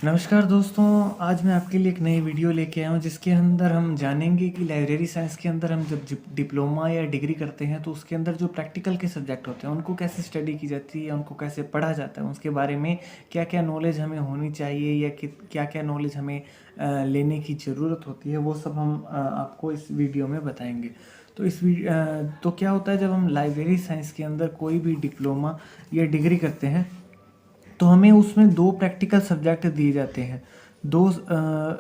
नमस्कार दोस्तों, आज मैं आपके लिए एक नई वीडियो लेके आया हूँ जिसके अंदर हम जानेंगे कि लाइब्रेरी साइंस के अंदर हम जब डिप्लोमा या डिग्री करते हैं तो उसके अंदर जो प्रैक्टिकल के सब्जेक्ट होते हैं उनको कैसे स्टडी की जाती है, उनको कैसे पढ़ा जाता है, उसके बारे में क्या क्या नॉलेज हमें होनी चाहिए या क्या क्या नॉलेज हमें लेने की ज़रूरत होती है, वो सब हम आपको इस वीडियो में बताएंगे। तो तो क्या होता है जब हम लाइब्रेरी साइंस के अंदर कोई भी डिप्लोमा या डिग्री करते हैं तो हमें उसमें 2 प्रैक्टिकल सब्जेक्ट दिए जाते हैं। 2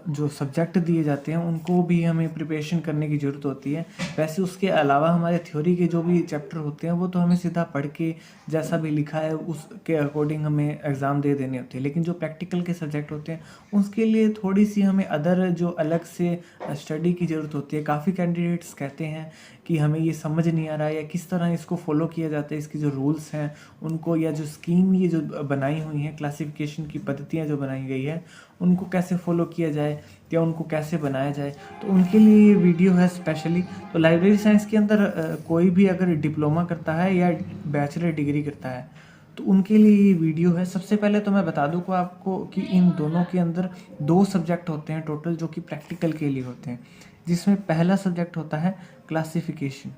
जो सब्जेक्ट दिए जाते हैं उनको भी हमें प्रिपरेशन करने की ज़रूरत होती है। वैसे उसके अलावा हमारे थ्योरी के जो भी चैप्टर होते हैं वो तो हमें सीधा पढ़ के जैसा भी लिखा है उसके अकॉर्डिंग हमें एग्ज़ाम दे देने होते हैं। लेकिन जो प्रैक्टिकल के सब्जेक्ट होते हैं उसके लिए थोड़ी-सी हमें अदर जो अलग से स्टडी की ज़रूरत होती है। काफ़ी कैंडिडेट्स कहते हैं कि हमें ये समझ नहीं आ रहा है या किस तरह इसको फॉलो किया जाता है, इसकी जो रूल्स हैं उनको, या जो स्कीम ये जो बनाई हुई है, क्लासिफिकेशन की पद्धतियाँ जो बनाई गई है उनको कैसे फॉलो किया जाए या उनको कैसे बनाया जाए, तो उनके लिए ये वीडियो है स्पेशली। तो लाइब्रेरी साइंस के अंदर कोई भी अगर डिप्लोमा करता है या बैचलर डिग्री करता है तो उनके लिए ये वीडियो है। सबसे पहले तो मैं बता दूं को आपको कि इन दोनों के अंदर 2 सब्जेक्ट होते हैं टोटल जो कि प्रैक्टिकल के लिए होते हैं, जिसमें पहला सब्जेक्ट होता है क्लासिफिकेशन।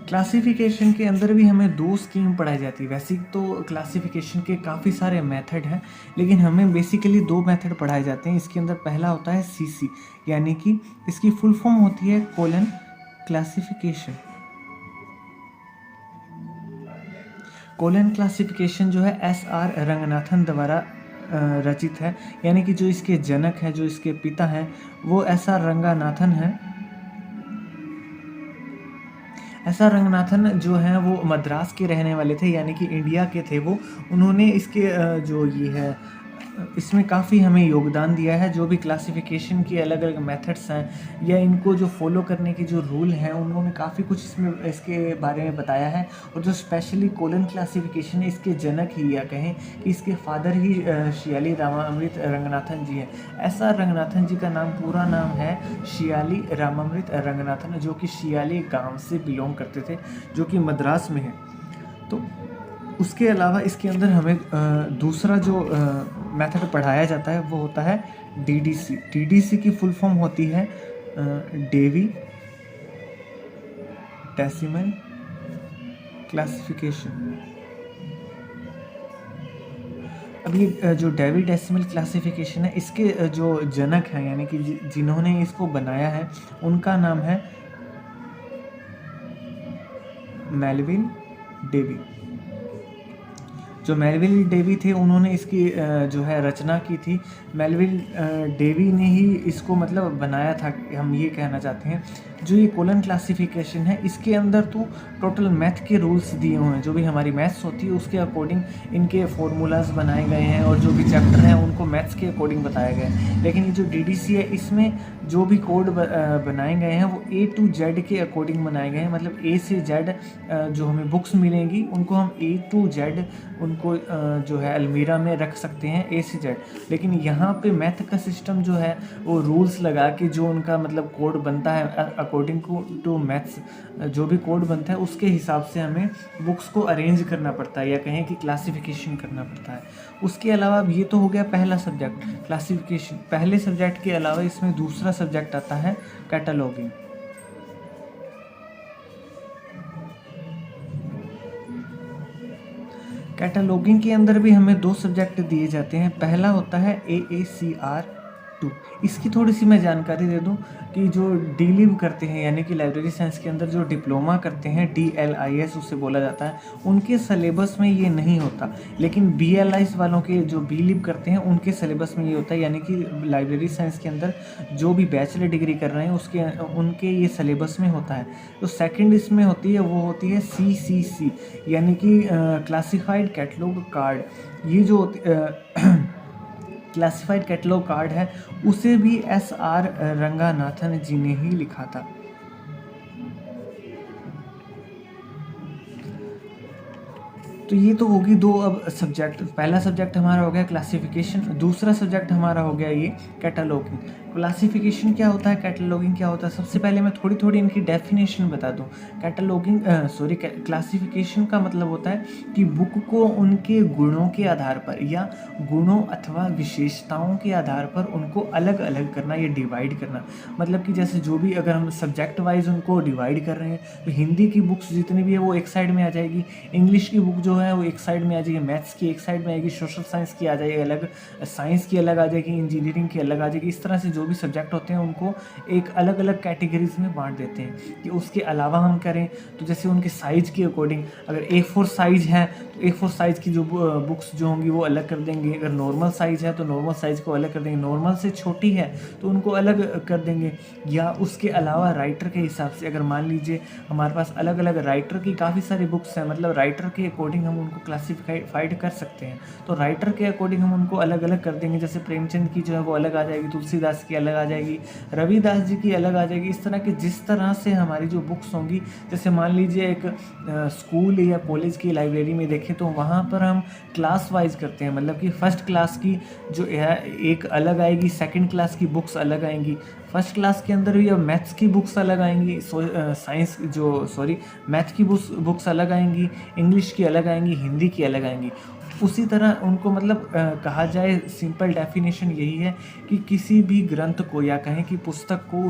क्लासिफिकेशन के अंदर भी हमें 2 स्कीम पढ़ाई जाती है। वैसे तो क्लासिफिकेशन के काफ़ी सारे मेथड हैं, लेकिन हमें बेसिकली 2 मेथड पढ़ाए जाते हैं। इसके अंदर पहला होता है सीसी, यानी कि इसकी फुल फॉर्म होती है कोलन क्लासिफिकेशन। कोलन क्लासिफिकेशन जो है SR रंगनाथन द्वारा रचित है, यानी कि जो इसके जनक हैं, जो इसके पिता हैं, वो SR रंगनाथन हैं। SR रंगनाथन जो हैं वो मद्रास के रहने वाले थे, यानी कि इंडिया के थे वो। उन्होंने इसके जो ये है इसमें काफ़ी हमें योगदान दिया है। जो भी क्लासिफिकेशन के अलग अलग मेथड्स हैं या इनको जो फॉलो करने के जो रूल हैं उन्होंने काफ़ी कुछ इसमें इसके बारे में बताया है। और जो स्पेशली कोलन क्लासिफिकेशन है इसके जनक ही, या कहें कि इसके फादर ही शियाली रामामृत रंगनाथन जी हैं। SR रंगनाथन जी का पूरा नाम है शियाली रामामृत रंगनाथन, जो कि शियाली गांव से बिलोंग करते थे, जो कि मद्रास में है। तो उसके अलावा इसके अंदर हमें दूसरा जो मेथड पढ़ाया जाता है वो होता है DDC। DDC की फुल फॉर्म होती है डेवी डेसिमल क्लासिफिकेशन। अब ये जो डेवी डेसिमल क्लासिफिकेशन है इसके जो जनक हैं, यानी कि जिन्होंने इसको बनाया है, उनका नाम है मेलविन डेवी। जो मेलविल डेवी थे उन्होंने इसकी जो है रचना की थी। मेलविल डेवी ने ही इसको मतलब बनाया था, हम ये कहना चाहते हैं। जो ये कोलन क्लासिफिकेशन है इसके अंदर तो टोटल मैथ के रूल्स दिए हुए हैं। जो भी हमारी मैथ्स होती है उसके अकॉर्डिंग इनके फॉर्मूलाज बनाए गए हैं और जो भी चैप्टर हैं उनको मैथ्स के अकॉर्डिंग बताया गया है। लेकिन ये जो DDC है इसमें जो भी कोड बनाए गए हैं वो A to Z के अकॉर्डिंग बनाए गए हैं। मतलब A से Z जो हमें बुक्स मिलेंगी उनको हम A to Z उनको जो है अलमीरा में रख सकते हैं, A से Z। लेकिन यहाँ पे मैथ का सिस्टम जो है वो रूल्स लगा के जो उनका मतलब कोड बनता है अकॉर्डिंग टू मैथ्स, जो भी कोड बनता है उसके हिसाब से हमें बुक्स को अरेंज करना पड़ता है, या कहें कि क्लासिफिकेशन करना पड़ता है। उसके अलावा अब ये तो हो गया पहला सब्जेक्ट क्लासिफिकेशन। पहले सब्जेक्ट के अलावा इसमें दूसरा सब्जेक्ट आता है कैटलॉगिंग। कैटलॉगिंग के अंदर भी हमें 2 सब्जेक्ट दिए जाते हैं। पहला होता है AACR2। इसकी थोड़ी सी मैं जानकारी दे दूं कि जो DLIB करते हैं, यानी कि लाइब्रेरी साइंस के अंदर जो डिप्लोमा करते हैं, DLIS उसे बोला जाता है, उनके सिलेबस में ये नहीं होता। लेकिन BLIS वालों के जो BLIB करते हैं उनके सिलेबस में ये होता है, यानी कि लाइब्रेरी साइंस के अंदर जो भी बैचलर डिग्री कर रहे हैं उनके ये सिलेबस में होता है। तो सेकंड इसमें होती है वो होती है CCC, यानी कि क्लासिफाइड कैटलॉग कार्ड। ये जो क्लासिफाइड कैटलॉग कार्ड है उसे भी SR रंगनाथन जी ने ही लिखा था। तो ये तो होगी 2 अब सब्जेक्ट। पहला सब्जेक्ट हमारा हो गया क्लासिफिकेशन, दूसरा सब्जेक्ट हमारा हो गया ये कैटलॉगिंग। क्लासिफिकेशन क्या होता है, कैटलॉगिंग क्या होता है, सबसे पहले मैं थोड़ी थोड़ी इनकी डेफिनेशन बता दूं। क्लासिफिकेशन का मतलब होता है कि बुक को उनके गुणों के आधार पर या गुणों अथवा विशेषताओं के आधार पर उनको अलग अलग करना या डिवाइड करना। मतलब कि जैसे जो भी अगर हम सब्जेक्ट वाइज उनको डिवाइड कर रहे हैं तो हिंदी की बुक्स जितनी भी है वो एक साइड में आ जाएगी, इंग्लिश की बुक जो है वो एक साइड में आ जाएगी, मैथ्स की एक साइड में आएगी, सोशल साइंस की आ जाएगी अलग, साइंस की अलग आ जाएगी, इंजीनियरिंग की अलग आ जाएगी। इस तरह से जो भी सब्जेक्ट होते हैं उनको एक अलग अलग कैटेगरीज में बांट देते हैं। कि उसके अलावा हम करें तो जैसे उनके साइज़ के अकॉर्डिंग, अगर A4 साइज़ है तो A4 साइज़ की जो बुक्स जो होंगी वो अलग कर देंगे, अगर नॉर्मल साइज़ है तो नॉर्मल साइज़ को अलग कर देंगे, नॉर्मल से छोटी है तो उनको अलग कर देंगे। या उसके अलावा राइटर के हिसाब से, अगर मान लीजिए हमारे पास अलग अलग राइटर की काफ़ी सारी बुक्स हैं, मतलब राइटर के अकॉर्डिंग हम उनको क्लासीफाइड कर सकते हैं, तो राइटर के अकॉर्डिंग हम उनको अलग अलग कर देंगे। जैसे प्रेमचंद की जो है वो अलग आ जाएगी, तुलसीदास की अलग आ जाएगी, रविदास जी की अलग आ जाएगी। इस तरह के जिस तरह से हमारी जो बुक्स होंगी, जैसे मान लीजिए एक स्कूल या कॉलेज की लाइब्रेरी में देखें तो वहाँ पर हम क्लास वाइज करते हैं, मतलब कि फर्स्ट क्लास की जो है एक अलग आएगी, सेकंड क्लास की बुक्स अलग आएंगी, फर्स्ट क्लास के अंदर भी अब मैथ्स की बुक्स अलग आएंगी, मैथ की बुक्स अलग आएंगी, इंग्लिश की अलग आएंगी, हिंदी की अलग आएंगी। उसी तरह उनको मतलब कहा जाए सिंपल डेफिनेशन यही है कि किसी भी ग्रंथ को या कहें कि पुस्तक को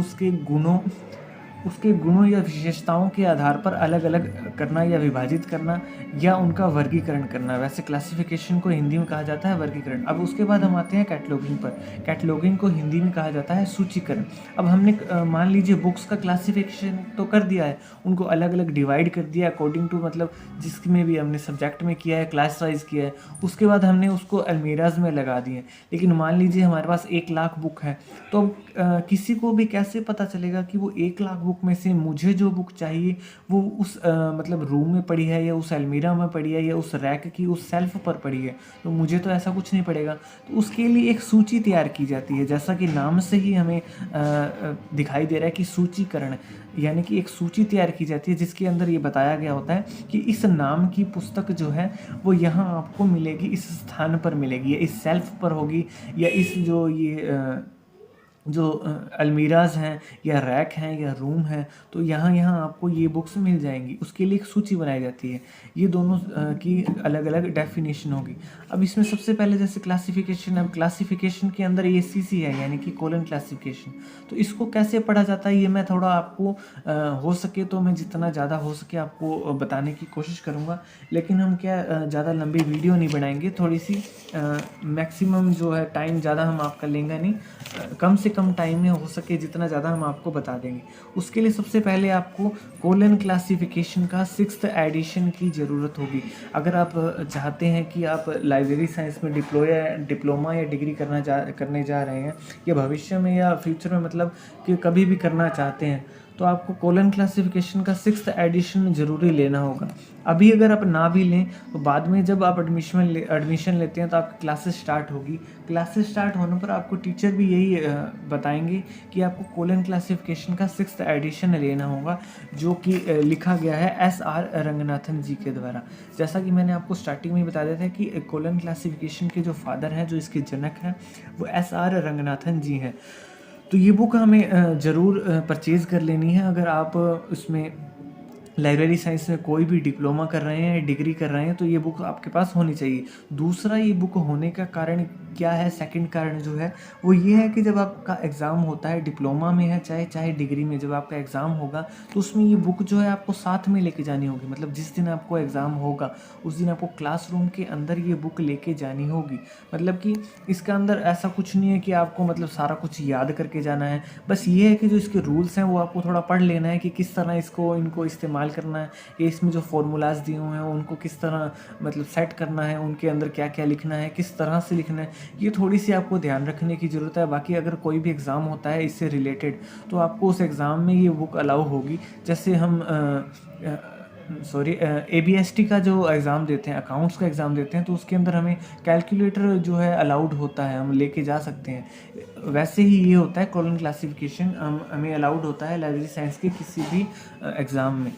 उसके गुणों या विशेषताओं के आधार पर अलग अलग करना या विभाजित करना या उनका वर्गीकरण करना। वैसे क्लासिफिकेशन को हिंदी में कहा जाता है वर्गीकरण। अब उसके बाद हम आते हैं कैटलॉगिंग पर। कैटलॉगिंग को हिंदी में कहा जाता है सूचीकरण। अब हमने मान लीजिए बुक्स का क्लासिफिकेशन तो कर दिया है, उनको अलग अलग डिवाइड कर दिया अकॉर्डिंग टू, मतलब जिसमें भी हमने सब्जेक्ट में किया है, क्लास वाइज किया है, उसके बाद हमने उसको अलमीराज में लगा दिए। लेकिन मान लीजिए हमारे पास 1,00,000 बुक है, तो किसी को भी कैसे पता चलेगा कि वो 1,00,000 बुक में से मुझे जो बुक चाहिए वो उस मतलब रूम में पड़ी है या उस अलमीरा में पड़ी है या उस रैक की उस सेल्फ पर पड़ी है, तो मुझे तो ऐसा कुछ नहीं पड़ेगा। तो उसके लिए एक सूची तैयार की जाती है, जैसा कि नाम से ही हमें दिखाई दे रहा है कि सूचीकरण, यानी कि एक सूची तैयार की जाती है जिसके अंदर ये बताया गया होता है कि इस नाम की पुस्तक जो है वो यहाँ आपको मिलेगी, इस स्थान पर मिलेगी, या इस सेल्फ पर होगी, या इस जो अलमीराज हैं या रैक हैं या रूम है, तो यहाँ आपको ये बुक्स मिल जाएंगी। उसके लिए एक सूची बनाई जाती है। ये दोनों की अलग अलग डेफिनेशन होगी। अब इसमें सबसे पहले जैसे क्लासिफिकेशन, अब क्लासिफिकेशन के अंदर ACC है यानी कि कोलन क्लासिफिकेशन। तो इसको कैसे पढ़ा जाता है ये मैं थोड़ा आपको हो सके तो मैं जितना ज़्यादा हो सके आपको बताने की कोशिश करूँगा। लेकिन हम क्या ज़्यादा लंबी वीडियो नहीं बनाएंगे, थोड़ी सी मैक्सिमम जो है टाइम ज़्यादा हम आपका लेंगे नहीं, कम से कम टाइम में हो सके जितना ज़्यादा हम आपको बता देंगे। उसके लिए सबसे पहले आपको कोलन क्लासिफिकेशन का 6th एडिशन की ज़रूरत होगी। अगर आप चाहते हैं कि आप लाइब्रेरी साइंस में डिप्लोमा या डिग्री करने जा रहे हैं, या भविष्य में या फ्यूचर में मतलब कि कभी भी करना चाहते हैं, तो आपको कोलन क्लासिफिकेशन का 6th एडिशन ज़रूरी लेना होगा। अभी अगर आप ना भी लें तो बाद में जब आप एडमिशन लेते हैं तो आपकी क्लासेस स्टार्ट होगी। क्लासेस स्टार्ट होने पर आपको टीचर भी यही बताएंगे कि आपको कोलन क्लासिफिकेशन का 6th एडिशन लेना होगा, जो कि लिखा गया है SR रंगनाथन जी के द्वारा। जैसा कि मैंने आपको स्टार्टिंग में बता दिया था कि कोलन क्लासिफिकेशन के जो फादर हैं, जो इसके जनक हैं, वो SR रंगनाथन जी हैं। तो ये बुक हमें ज़रूर परचेज़ कर लेनी है। अगर आप उसमें लाइब्रेरी साइंस में कोई भी डिप्लोमा कर रहे हैं, डिग्री कर रहे हैं, तो ये बुक आपके पास होनी चाहिए। दूसरा, ये बुक होने का कारण क्या है, सेकंड कारण जो है वो ये है कि जब आपका एग्ज़ाम होता है, डिप्लोमा में है चाहे डिग्री में, जब आपका एग्ज़ाम होगा तो उसमें ये बुक जो है आपको साथ में लेके जानी होगी। मतलब जिस दिन आपको एग्ज़ाम होगा उस दिन आपको क्लासरूम के अंदर ये बुक लेके जानी होगी। मतलब कि इसका अंदर ऐसा कुछ नहीं है कि आपको मतलब सारा कुछ याद करके जाना है, बस ये है कि जो इसके रूल्स हैं वो आपको थोड़ा पढ़ लेना है कि किस तरह इनको इस्तेमाल करना है, या इसमें जो फॉर्मूलाज दिए हुए हैं उनको किस तरह मतलब सेट करना है, उनके अंदर क्या क्या लिखना है, किस तरह से लिखना है, ये थोड़ी सी आपको ध्यान रखने की ज़रूरत है। बाकी अगर कोई भी एग्ज़ाम होता है इससे रिलेटेड तो आपको उस एग्ज़ाम में ये बुक अलाउ होगी। जैसे हम ABST का जो एग्ज़ाम देते हैं, अकाउंट्स का एग्ज़ाम देते हैं, तो उसके अंदर हमें कैलकुलेटर जो है अलाउड होता है, हम लेके जा सकते हैं। वैसे ही ये होता है कोलन क्लासिफिकेशन, हमें अलाउड होता है लाइब्रेरी साइंस के किसी भी एग्ज़ाम में।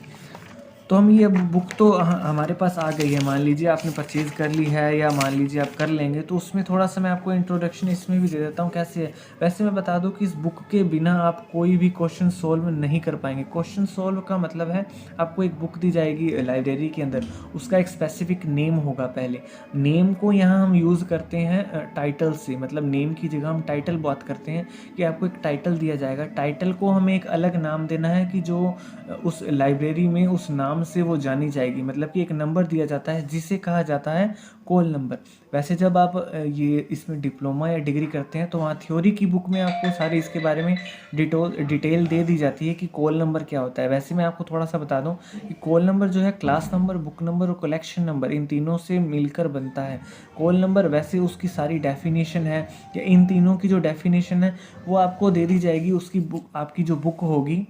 तो हम ये बुक तो हमारे पास आ गई है, मान लीजिए आपने परचेज़ कर ली है या मान लीजिए आप कर लेंगे, तो उसमें थोड़ा सा मैं आपको इंट्रोडक्शन इसमें भी दे देता हूँ कैसे है। वैसे मैं बता दूँ कि इस बुक के बिना आप कोई भी क्वेश्चन सोल्व नहीं कर पाएंगे। क्वेश्चन सोल्व का मतलब है आपको एक बुक दी जाएगी लाइब्रेरी के अंदर, उसका एक स्पेसिफिक नेम होगा। पहले नेम को यहाँ हम यूज़ करते हैं टाइटल से, मतलब नेम की जगह हम टाइटल बात करते हैं कि आपको एक टाइटल दिया जाएगा। टाइटल को हमें एक अलग नाम देना है कि जो उस लाइब्रेरी में उस नाम से वो जानी जाएगी, मतलब कि एक नंबर दिया जाता है जिसे कहा जाता है कॉल नंबर। वैसे जब आप ये इसमें डिप्लोमा या डिग्री करते हैं तो वहाँ थ्योरी की बुक में आपको सारी इसके बारे में डिटेल दे दी जाती है कि कॉल नंबर क्या होता है। वैसे मैं आपको थोड़ा सा बता दूं कि कॉल नंबर जो है क्लास नंबर, बुक नंबर और कलेक्शन नंबर, इन तीनों से मिलकर बनता है कॉल नंबर। वैसे उसकी सारी डेफिनेशन है या इन तीनों की जो डेफिनेशन है वो आपको दे दी जाएगी। उसकी बुक, आपकी जो बुक होगी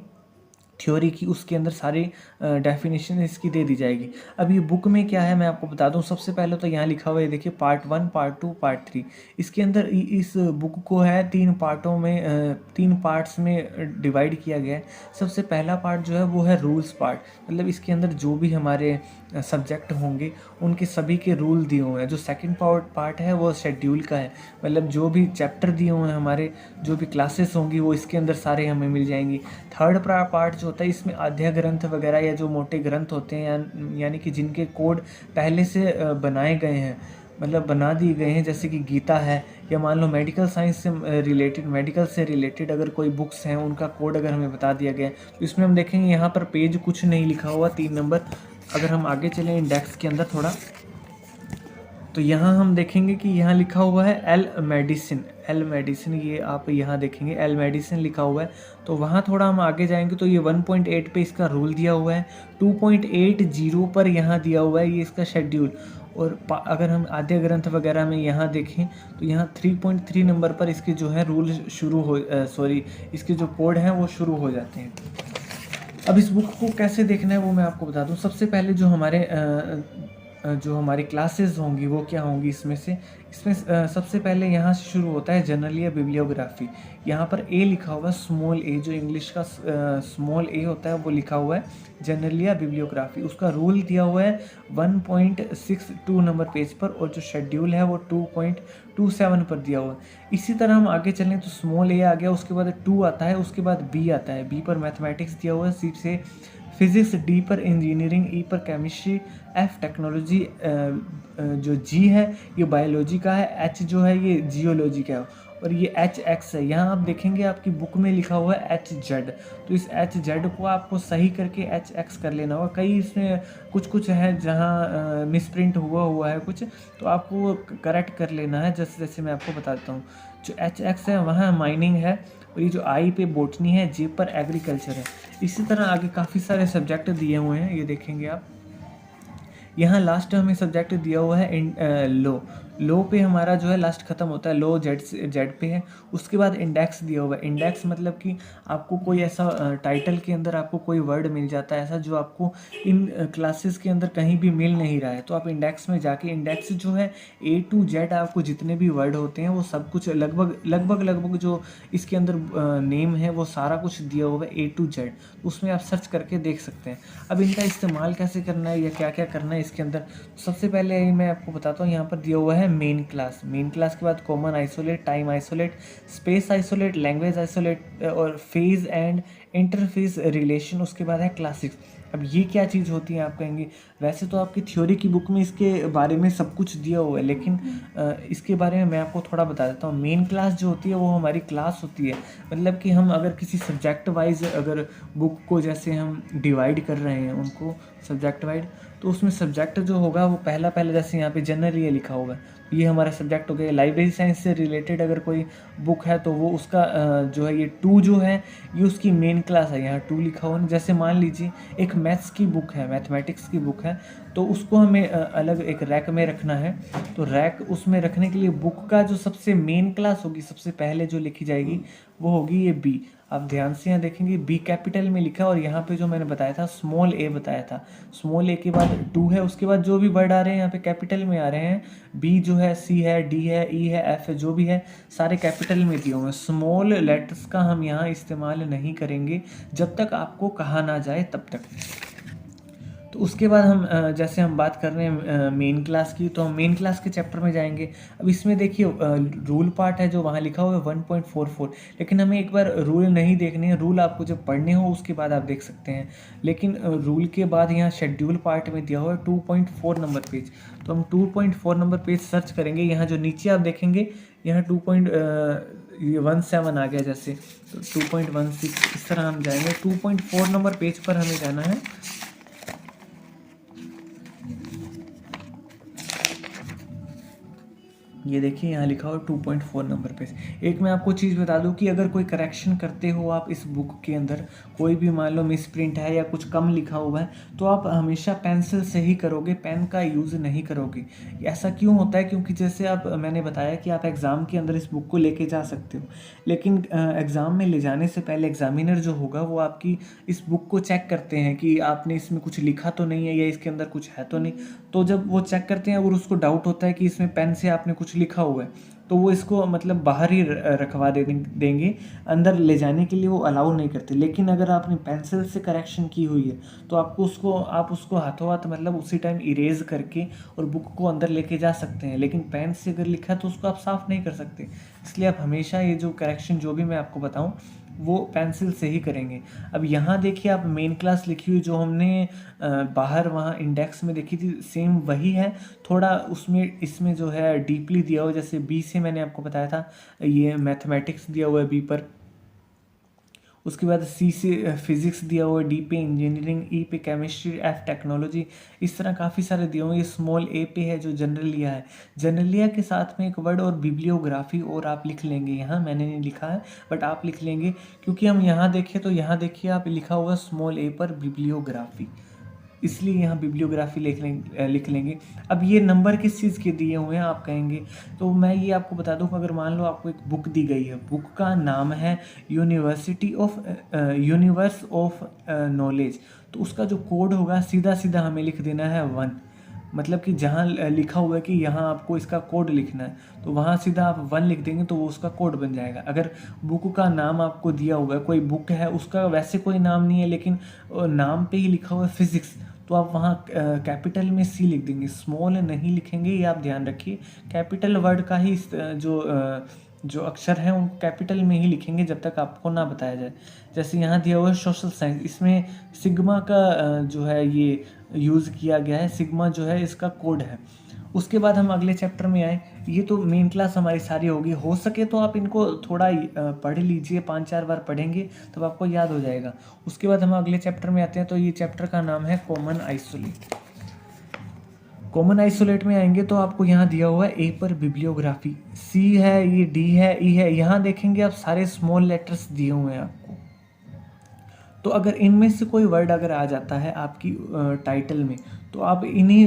थ्योरी की, उसके अंदर सारी डेफिनेशन इसकी दे दी जाएगी। अब ये बुक में क्या है मैं आपको बता दूं। सबसे पहले तो यहाँ लिखा हुआ है, देखिए पार्ट 1, पार्ट 2, पार्ट 3। इसके अंदर इस बुक को है 3 पार्टों में, 3 पार्ट्स में डिवाइड किया गया है। सबसे पहला पार्ट जो है वो है रूल्स पार्ट, मतलब इसके अंदर जो भी हमारे सब्जेक्ट होंगे उनके सभी के रूल दिए हुए हैं। जो सेकंड पार्ट है वो शेड्यूल का है, मतलब जो भी चैप्टर दिए हुए हैं हमारे, जो भी क्लासेस होंगी वो इसके अंदर सारे हमें मिल जाएंगी। थर्ड पार्ट जो होता है इसमें आध्या ग्रंथ वगैरह या जो मोटे ग्रंथ होते हैं यानी कि जिनके कोड पहले से बनाए गए हैं, मतलब बना दिए गए हैं, जैसे कि गीता है, या मान लो मेडिकल साइंस से रिलेटेड, मेडिकल से रिलेटेड अगर कोई बुक्स हैं उनका कोड अगर हमें बता दिया गया है तो इसमें हम देखेंगे यहाँ पर पेज कुछ नहीं लिखा हुआ, 3 नंबर। अगर हम आगे चलें इंडेक्स के अंदर थोड़ा, तो यहाँ हम देखेंगे कि यहाँ लिखा हुआ है एल मेडिसिन, ये आप यहाँ देखेंगे एल मेडिसिन लिखा हुआ है। तो वहाँ थोड़ा हम आगे जाएंगे तो ये 1.8 पे इसका रूल दिया हुआ है, 2.80 पर यहाँ दिया हुआ है ये इसका शेड्यूल। और अगर हम आद्य ग्रंथ वगैरह में यहाँ देखें तो यहाँ 3.3 नंबर पर इसके जो है रूल शुरू हो इसके जो कोड हैं वो शुरू हो जाते हैं। अब इस बुक को कैसे देखना है वो मैं आपको बता दूं। सबसे पहले जो हमारी क्लासेस होंगी वो क्या होंगी, इसमें सबसे पहले यहाँ से शुरू होता है जनरल या बिब्लियोग्राफी। यहाँ पर ए लिखा हुआ है, स्मॉल ए, जो इंग्लिश का स्मॉल ए होता है वो लिखा हुआ है जनरल या बिब्लियोग्राफी। उसका रूल दिया हुआ है 1.62 नंबर पेज पर, और जो शेड्यूल है वो 2.27 पर दिया हुआ है। इसी तरह हम आगे चलें तो स्मॉल ए आ गया, उसके बाद 2 आता है, उसके बाद बी आता है, बी पर मैथमेटिक्स दिया हुआ है, सी से फिजिक्स, डी पर इंजीनियरिंग, ई पर केमिस्ट्री, एफ टेक्नोलॉजी, जो जी है ये बायोलॉजी का है, एच जो है ये जियोलॉजी का है, और ये एच एक्स है। यहाँ आप देखेंगे आपकी बुक में लिखा हुआ है एच जेड, तो इस एच जेड को आपको सही करके एच एक्स कर लेना होगा। कई इसमें कुछ है जहाँ मिसप्रिंट हुआ है कुछ, तो आपको वो करेक्ट कर लेना है जैसे जैसे मैं आपको बताता हूँ। जो एच एक्स है वहाँ माइनिंग है, और ये जो आई पे बोटनी है, जे पर एग्रीकल्चर है। इसी तरह आगे काफ़ी सारे सब्जेक्ट दिए हुए हैं, ये देखेंगे आप। यहाँ लास्ट हमें सब्जेक्ट दिया हुआ है लो पे हमारा जो है लास्ट खत्म होता है, लो जेड पे है। उसके बाद इंडेक्स दिया हुआ है। इंडेक्स मतलब कि आपको कोई ऐसा टाइटल के अंदर आपको कोई वर्ड मिल जाता है ऐसा जो आपको इन क्लासेस के अंदर कहीं भी मिल नहीं रहा है, तो आप इंडेक्स में जाके इंडेक्स जो है A to Z आपको जितने भी वर्ड होते हैं वो सब कुछ लगभग जो इसके अंदर नेम है वो सारा कुछ दिया हुआ है A to Z, उसमें आप सर्च करके देख सकते हैं। अब इनका इस्तेमाल कैसे करना है या क्या क्या करना है इसके अंदर, सबसे पहले मैं आपको बताता हूँ। यहाँ पर दिया हुआ है मेन क्लास के बाद common isolate, time isolate, space isolate, language isolate और फेज एंड इंटरफेस रिलेशन, उसके बाद है क्लासिक्स। अब ये क्या चीज़ होती है आप कहेंगे, वैसे तो आपकी थ्योरी की बुक में इसके बारे में सब कुछ दिया हुआ है, लेकिन इसके बारे में मैं आपको थोड़ा बता देता हूँ। मेन क्लास जो होती है वो हमारी क्लास होती है, मतलब कि हम अगर किसी सब्जेक्ट वाइज अगर बुक को जैसे हम डिवाइड कर रहे हैं उनको सब्जेक्ट वाइज, तो उसमें सब्जेक्ट जो होगा वो पहला जैसे यहाँ पे जनरल ये लिखा होगा, ये हमारा सब्जेक्ट हो गया। लाइब्रेरी साइंस से रिलेटेड अगर कोई बुक है तो वो उसका जो है ये 2 जो है ये उसकी मेन क्लास है, यहाँ 2 लिखा हुआ है। जैसे मान लीजिए एक मैथ्स की बुक है, मैथमेटिक्स की बुक है, तो उसको हमें अलग एक रैक में रखना है। तो रैक उसमें रखने के लिए बुक का जो सबसे मेन क्लास होगी, सबसे पहले जो लिखी जाएगी वो होगी ये बी। आप ध्यान से यहाँ देखेंगे बी कैपिटल में लिखा है, और यहाँ पे जो मैंने बताया था स्मॉल ए बताया था, स्मॉल ए के बाद 2 है, उसके बाद जो भी वर्ड आ रहे हैं यहाँ पे कैपिटल में आ रहे हैं। बी जो है, सी है, डी है, ई है, एफ है, जो भी है सारे कैपिटल में दिए हुए हैं। स्मॉल लेटर्स का हम यहाँ इस्तेमाल नहीं करेंगे जब तक आपको कहा ना जाए तब तक। तो उसके बाद हम जैसे हम बात कर रहे हैं मेन क्लास की, तो हम मेन क्लास के चैप्टर में जाएंगे। अब इसमें देखिए रूल पार्ट है जो वहाँ लिखा हुआ है 1.44, लेकिन हमें एक बार रूल नहीं देखने हैं, रूल आपको जब पढ़ने हो उसके बाद आप देख सकते हैं। लेकिन रूल के बाद यहाँ शेड्यूल पार्ट में दिया हुआ है 2.4 नंबर पेज, तो हम 2.4 नंबर पेज सर्च करेंगे। यहाँ जो नीचे आप देखेंगे यहाँ 2.17 आ गया जैसे, तो 2.16 इस तरह हम जाएंगे। 2.4 नंबर पेज पर हमें जाना है। ये देखिए यहाँ लिखा हुआ 2.4 नंबर पे। एक मैं आपको चीज़ बता दूँ कि अगर कोई करेक्शन करते हो आप इस बुक के अंदर, कोई भी मान लो मिस प्रिंट है या कुछ कम लिखा हुआ है, तो आप हमेशा पेंसिल से ही करोगे, पेन का यूज़ नहीं करोगे। ऐसा क्यों होता है? क्योंकि जैसे आप मैंने बताया कि आप एग्ज़ाम के अंदर इस बुक को लेके जा सकते हो, लेकिन एग्ज़ाम में ले जाने से पहले एग्जामिनर जो होगा वो आपकी इस बुक को चेक करते हैं कि आपने इसमें कुछ लिखा तो नहीं है या इसके अंदर कुछ है तो नहीं। तो जब वो चेक करते हैं और उसको डाउट होता है कि इसमें पेन से आपने कुछ लिखा हुआ है, तो वो इसको मतलब बाहर ही रखवा देंगे, अंदर ले जाने के लिए वो अलाउ नहीं करते। लेकिन अगर आपने पेंसिल से करेक्शन की हुई है तो आप उसको हाथों हाथ मतलब उसी टाइम इरेज करके और बुक को अंदर लेके जा सकते हैं। लेकिन पेन से अगर लिखा है तो उसको आप साफ़ नहीं कर सकते। इसलिए आप हमेशा ये जो करेक्शन जो भी मैं आपको बताऊँ वो पेंसिल से ही करेंगे। अब यहाँ देखिए आप मेन क्लास लिखी हुई जो हमने बाहर वहाँ इंडेक्स में देखी थी, सेम वही है। थोड़ा उसमें इसमें जो है डीपली दिया हुआ, जैसे बी से मैंने आपको बताया था ये मैथमेटिक्स दिया हुआ है बी पर, उसके बाद सी से फिजिक्स दिया हुआ है, डी पे इंजीनियरिंग, ई पे केमिस्ट्री, एफ टेक्नोलॉजी, इस तरह काफ़ी सारे दिए हुए हैं। ये स्मॉल ए पे है जो जनरल लिया है। जनरल लिया के साथ में एक वर्ड और बिब्लियोग्राफी और आप लिख लेंगे, यहाँ मैंने नहीं लिखा है बट आप लिख लेंगे, क्योंकि हम यहाँ देखें तो यहाँ देखिए आप लिखा हुआ स्मॉल ए पर बिब्लियोग्राफी, इसलिए यहाँ बिब्लियोग्राफी लिख लेंगे। अब ये नंबर किस चीज़ के दिए हुए हैं आप कहेंगे, तो मैं ये आपको बता दूँ, अगर मान लो आपको एक बुक दी गई है, बुक का नाम है यूनिवर्स ऑफ नॉलेज, तो उसका जो कोड होगा सीधा सीधा हमें लिख देना है 1। मतलब कि जहाँ लिखा हुआ है कि यहाँ आपको इसका कोड लिखना है, तो वहाँ सीधा आप 1 लिख देंगे तो वो उसका कोड बन जाएगा। अगर बुक का नाम आपको दिया हुआ है, कोई बुक है उसका वैसे कोई नाम नहीं है लेकिन नाम पे ही लिखा हुआ है फिजिक्स, तो आप वहाँ कैपिटल में सी लिख देंगे, स्मॉल नहीं लिखेंगे। ये आप ध्यान रखिए, कैपिटल वर्ड का ही जो अक्षर हैं उनको कैपिटल में ही लिखेंगे जब तक आपको ना बताया जाए। जैसे यहाँ दिया हुआ है सोशल साइंस, इसमें सिग्मा का जो है ये यूज़ किया गया है, सिग्मा जो है इसका कोड है। उसके बाद हम अगले चैप्टर में आए। ये तो मेन क्लास हमारी सारी होगी, हो सके तो आप इनको थोड़ा पढ़ लीजिए, 5-4 बार पढ़ेंगे तब आपको याद हो जाएगा। उसके बाद हम अगले चैप्टर में आते हैं, तो ये चैप्टर का नाम है कॉमन आइसोलेट। कॉमन आइसोलेट में आएंगे तो आपको यहाँ दिया हुआ है ए पर बिब्लियोग्राफी, सी है, ये डी है, ई है, यहाँ देखेंगे आप सारे स्मॉल लेटर्स दिए हुए हैं आपको। तो अगर इनमें से कोई वर्ड अगर आ जाता है आपकी टाइटल में, तो आप इन्हीं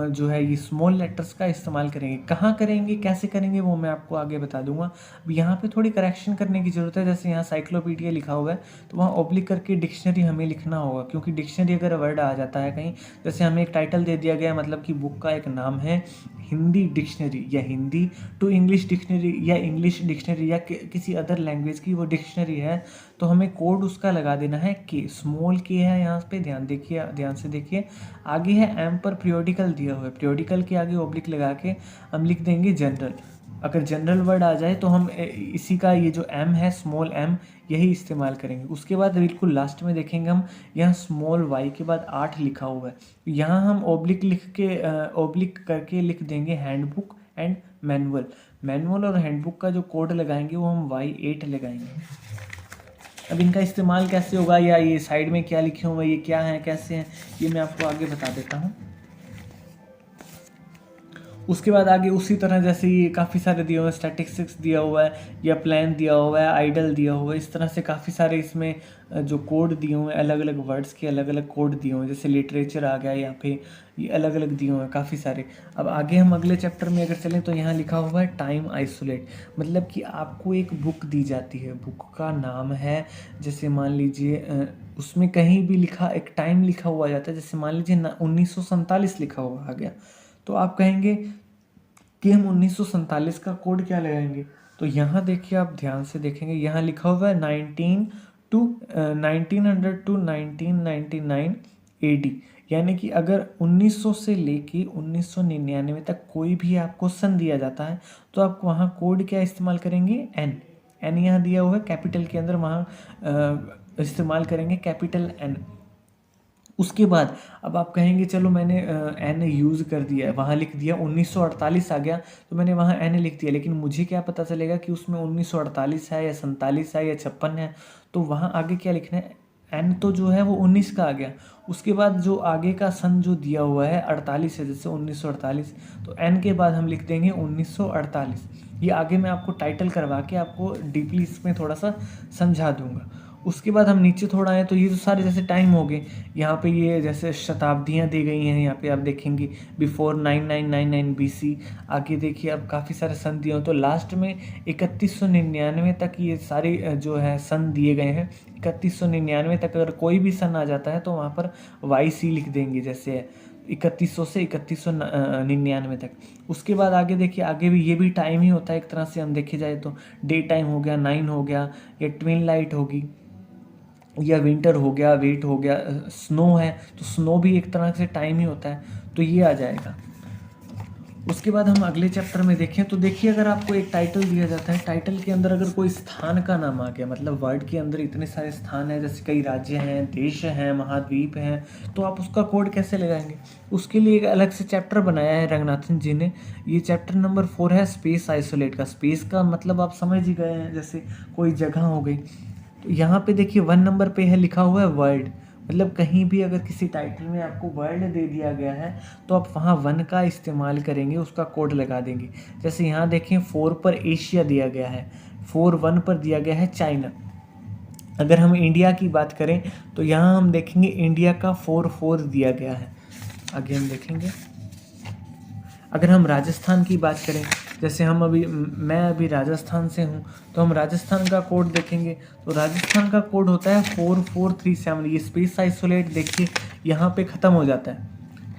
जो है ये स्मॉल लेटर्स का इस्तेमाल करेंगे। कहाँ करेंगे, कैसे करेंगे, वो मैं आपको आगे बता दूंगा। अब यहाँ पे थोड़ी करेक्शन करने की ज़रूरत है। जैसे यहाँ साइक्लोपीडिया लिखा हुआ है तो वहाँ ऑब्लिक करके डिक्शनरी हमें लिखना होगा, क्योंकि डिक्शनरी अगर वर्ड आ जाता है कहीं, जैसे हमें एक टाइटल दे दिया गया है, मतलब कि बुक का एक नाम है हिंदी डिक्शनरी या हिंदी टू इंग्लिश डिक्शनरी या इंग्लिश डिक्शनरी या किसी अदर लैंग्वेज की वो डिक्शनरी है, तो हमें कोड उसका लगा देना है के, स्मॉल के है यहाँ पे, ध्यान से देखिए। आगे है एम पर पीरियोडिकल दिया हुआ है, पीरियोडिकल के आगे ऑब्लिक लगा के हम लिख देंगे जनरल। अगर जनरल वर्ड आ जाए तो हम इसी का ये जो एम है स्मॉल एम यही इस्तेमाल करेंगे। उसके बाद बिल्कुल लास्ट में देखेंगे हम यहाँ स्मॉल वाई के बाद 8 लिखा हुआ है, यहाँ हम ऑब्लिक करके लिख देंगे हैंडबुक एंड मैनुअल। मैनुअल और हैंडबुक का जो कोड लगाएंगे वो हम Y8 लगाएंगे। अब इनका इस्तेमाल कैसे होगा, या ये साइड में क्या लिखे हुए हैं, ये क्या है, कैसे हैं, ये मैं आपको आगे बता देता हूँ। उसके बाद आगे उसी तरह जैसे ये काफ़ी सारे दिए हुए हैं, स्टैटिस्टिक्स दिया हुआ है या प्लान दिया हुआ है, आइडल दिया हुआ है, इस तरह से काफ़ी सारे इसमें जो कोड दिए हुए हैं, अलग अलग वर्ड्स के अलग अलग कोड दिए हुए हैं। जैसे लिटरेचर आ गया, या फिर ये अलग अलग दिए हुए हैं काफ़ी सारे। अब आगे हम अगले चैप्टर में अगर चलें तो यहाँ लिखा हुआ है टाइम आइसोलेट, मतलब कि आपको एक बुक दी जाती है, बुक का नाम है, जैसे मान लीजिए उसमें कहीं भी लिखा एक टाइम लिखा हुआ जाता है, जैसे मान लीजिए 1947 लिखा हुआ आ गया, तो आप कहेंगे कि हम 1947 का कोड क्या लगाएंगे। तो यहाँ देखिए आप ध्यान से देखेंगे, यहाँ लिखा हुआ है 1900 to 1999 AD। यानी कि अगर 1900 से लेके 1999 तक कोई भी आपको सन दिया जाता है तो आप वहाँ कोड क्या इस्तेमाल करेंगे, एन। एन यहाँ दिया हुआ है कैपिटल के अंदर, वहाँ इस्तेमाल करेंगे कैपिटल एन। उसके बाद अब आप कहेंगे चलो मैंने एन यूज़ कर दिया है, वहाँ लिख दिया 1948 आ गया तो मैंने वहाँ एन लिख दिया, लेकिन मुझे क्या पता चलेगा कि उसमें 1948 है या 47 है या 56 है। तो वहाँ आगे क्या लिखना है, एन तो जो है वो 19 का आ गया, उसके बाद जो आगे का सन जो दिया हुआ है 48 है, जैसे 1948, तो एन के बाद हम लिख देंगे 1948। ये आगे मैं आपको टाइटल करवा के आपको डीपली इसमें थोड़ा सा समझा दूंगा। उसके बाद हम नीचे थोड़ा आए तो ये तो सारे जैसे टाइम हो गए, यहाँ पे ये जैसे शताब्दियाँ दी गई हैं, यहाँ पे आप देखेंगे बिफोर 9999 BC। आगे देखिए अब काफ़ी सारे सन दिए हैं, तो लास्ट में 3199 तक ये सारे जो है सन दिए गए हैं। 3199 तक अगर कोई भी सन आ जाता है तो वहाँ पर YC लिख देंगे, जैसे 3100 से 3199 तक। उसके बाद आगे देखिए, आगे भी ये भी टाइम ही होता है एक तरह से हम देखे जाए तो, डे टाइम हो गया, 9 हो गया, या ट्विन लाइट होगी, या विंटर हो गया, वेट हो गया, स्नो है तो स्नो भी एक तरह से टाइम ही होता है, तो ये आ जाएगा। उसके बाद हम अगले चैप्टर में देखें तो देखिए, अगर आपको एक टाइटल दिया जाता है, टाइटल के अंदर अगर कोई स्थान का नाम आ गया, मतलब वर्ल्ड के अंदर इतने सारे स्थान हैं, जैसे कई राज्य हैं, देश हैं, महाद्वीप हैं, तो आप उसका कोड कैसे लगाएंगे, उसके लिए एक अलग से चैप्टर बनाया है रंगनाथन जी ने। ये चैप्टर नंबर 4 है स्पेस आइसोलेट का। स्पेस का मतलब आप समझ ही गए हैं, जैसे कोई जगह हो गई। तो यहाँ पे देखिए 1 नंबर पे है लिखा हुआ है वर्ल्ड, मतलब कहीं भी अगर किसी टाइटल में आपको वर्ल्ड दे दिया गया है तो आप वहाँ 1 का इस्तेमाल करेंगे, उसका कोड लगा देंगे। जैसे यहाँ देखें 4 पर एशिया दिया गया है, 4 1 पर दिया गया है चाइना। अगर हम इंडिया की बात करें तो यहाँ हम देखेंगे इंडिया का 4 दिया गया है। आगे हम देखेंगे, अगर हम राजस्थान की बात करें, जैसे मैं अभी राजस्थान से हूँ, तो हम राजस्थान का कोड देखेंगे तो राजस्थान का कोड होता है 4437। ये स्पेस आइसोलेट देखिए यहाँ पे ख़त्म हो जाता है,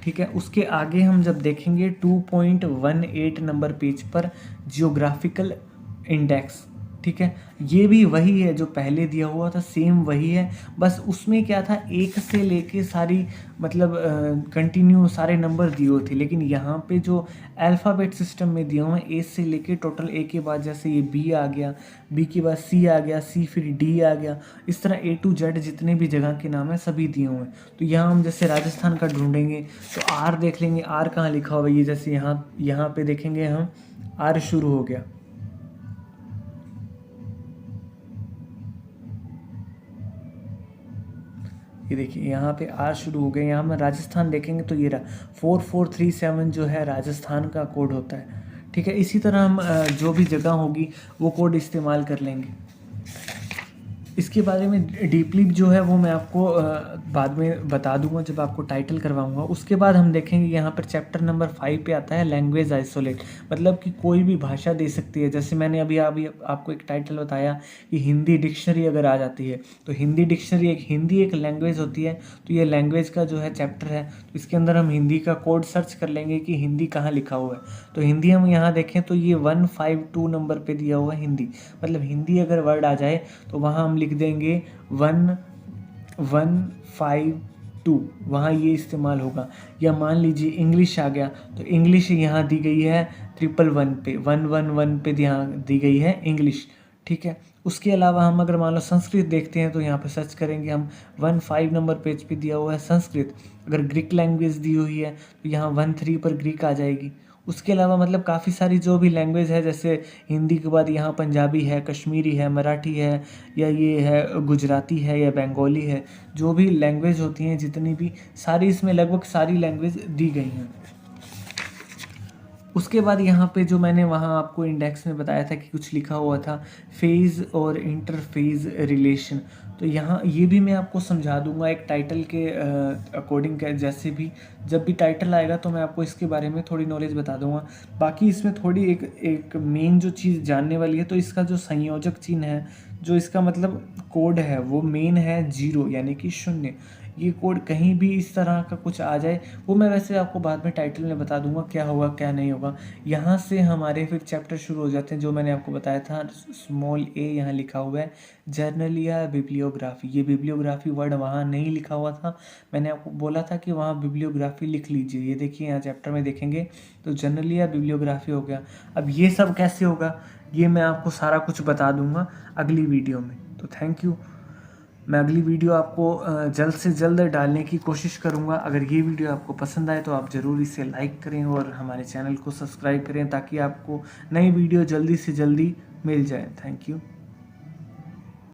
ठीक है। उसके आगे हम जब देखेंगे 2.18 नंबर पेज पर जियोग्राफिकल इंडेक्स, ठीक है, ये भी वही है जो पहले दिया हुआ था, सेम वही है, बस उसमें क्या था, 1 से लेके सारी मतलब कंटिन्यू सारे नंबर दिए हुए थे, लेकिन यहाँ पे जो अल्फ़ाबेट सिस्टम में दिया हुआ है, ए से लेके टोटल ए के बाद जैसे ये बी आ गया, बी के बाद सी आ गया, सी फिर डी आ गया, इस तरह A to Z जितने भी जगह के नाम है सभी दिए हुए हैं। तो यहाँ हम जैसे राजस्थान का ढूंढेंगे तो आर देख लेंगे, आर कहाँ लिखा हुआ है, ये जैसे यहाँ पे देखेंगे हम, आर शुरू हो गया, ये देखिए यहाँ पे आर शुरू हो गए। यहाँ हम राजस्थान देखेंगे तो ये रहा 4437 जो है राजस्थान का कोड होता है, ठीक है। इसी तरह हम जो भी जगह होगी वो कोड इस्तेमाल कर लेंगे। इसके बारे में डीपली जो है वो मैं आपको बाद में बता दूंगा जब आपको टाइटल करवाऊंगा। उसके बाद हम देखेंगे यहाँ पर चैप्टर नंबर 5 पे आता है लैंग्वेज आइसोलेट, मतलब कि कोई भी भाषा दे सकती है। जैसे मैंने अभी आपको एक टाइटल बताया कि हिंदी डिक्शनरी अगर आ जाती है तो हिंदी डिक्शनरी, हिंदी एक लैंग्वेज होती है, तो ये लैंग्वेज का जो है चैप्टर है, तो इसके अंदर हम हिंदी का कोड सर्च कर लेंगे कि हिंदी कहाँ लिखा हुआ है। तो हिंदी हम यहाँ देखें तो ये 152 नंबर पर दिया हुआ है हिंदी, मतलब हिंदी अगर वर्ड आ जाए तो वहाँ हम लिख देंगे 1152, वहाँ ये इस्तेमाल होगा। या मान लीजिए इंग्लिश आ गया तो इंग्लिश यहाँ दी गई है 111 पे, 111 पे यहाँ दी गई है इंग्लिश, ठीक है। उसके अलावा हम अगर मान लो संस्कृत देखते हैं तो यहाँ पे सर्च करेंगे हम 15 नंबर पेज पे दिया हुआ है संस्कृत। अगर ग्रीक लैंग्वेज दी हुई है तो यहाँ 13 पर ग्रीक आ जाएगी। उसके अलावा मतलब काफ़ी सारी जो भी लैंग्वेज है, जैसे हिंदी के बाद यहाँ पंजाबी है, कश्मीरी है, मराठी है, या ये है गुजराती है, या बंगाली है, जो भी लैंग्वेज होती हैं जितनी भी सारी, इसमें लगभग सारी लैंग्वेज दी गई हैं। उसके बाद यहाँ पे जो मैंने वहाँ आपको इंडेक्स में बताया था कि कुछ लिखा हुआ था फेज़ और इंटरफेज़ रिलेशन, तो यहाँ ये भी मैं आपको समझा दूंगा एक टाइटल के अकॉर्डिंग। जैसे भी जब भी टाइटल आएगा तो मैं आपको इसके बारे में थोड़ी नॉलेज बता दूंगा। बाकी इसमें थोड़ी एक मेन जो चीज़ जानने वाली है, तो इसका जो संयोजक चिन्ह है, जो इसका मतलब कोड है, वो मेन है 0 यानी कि 0। ये कोड कहीं भी इस तरह का कुछ आ जाए, वो मैं वैसे आपको बाद में टाइटल में बता दूंगा क्या होगा क्या नहीं होगा। यहाँ से हमारे फिर चैप्टर शुरू हो जाते हैं, जो मैंने आपको बताया था स्मॉल ए यहाँ लिखा हुआ है, जर्नल या बिब्लियोग्राफी। ये बिब्लियोग्राफी वर्ड वहाँ नहीं लिखा हुआ था, मैंने आपको बोला था कि वहाँ बिब्लियोग्राफी लिख लीजिए। ये देखिए यहाँ चैप्टर में देखेंगे तो जर्नल या बिब्लियोग्राफी हो गया। अब ये सब कैसे होगा, ये मैं आपको सारा कुछ बता दूंगा अगली वीडियो में। तो थैंक यू। मैं अगली वीडियो आपको जल्द से जल्द डालने की कोशिश करूंगा। अगर ये वीडियो आपको पसंद आए तो आप ज़रूर इसे लाइक करें और हमारे चैनल को सब्सक्राइब करें, ताकि आपको नई वीडियो जल्दी से जल्दी मिल जाए। Thank you.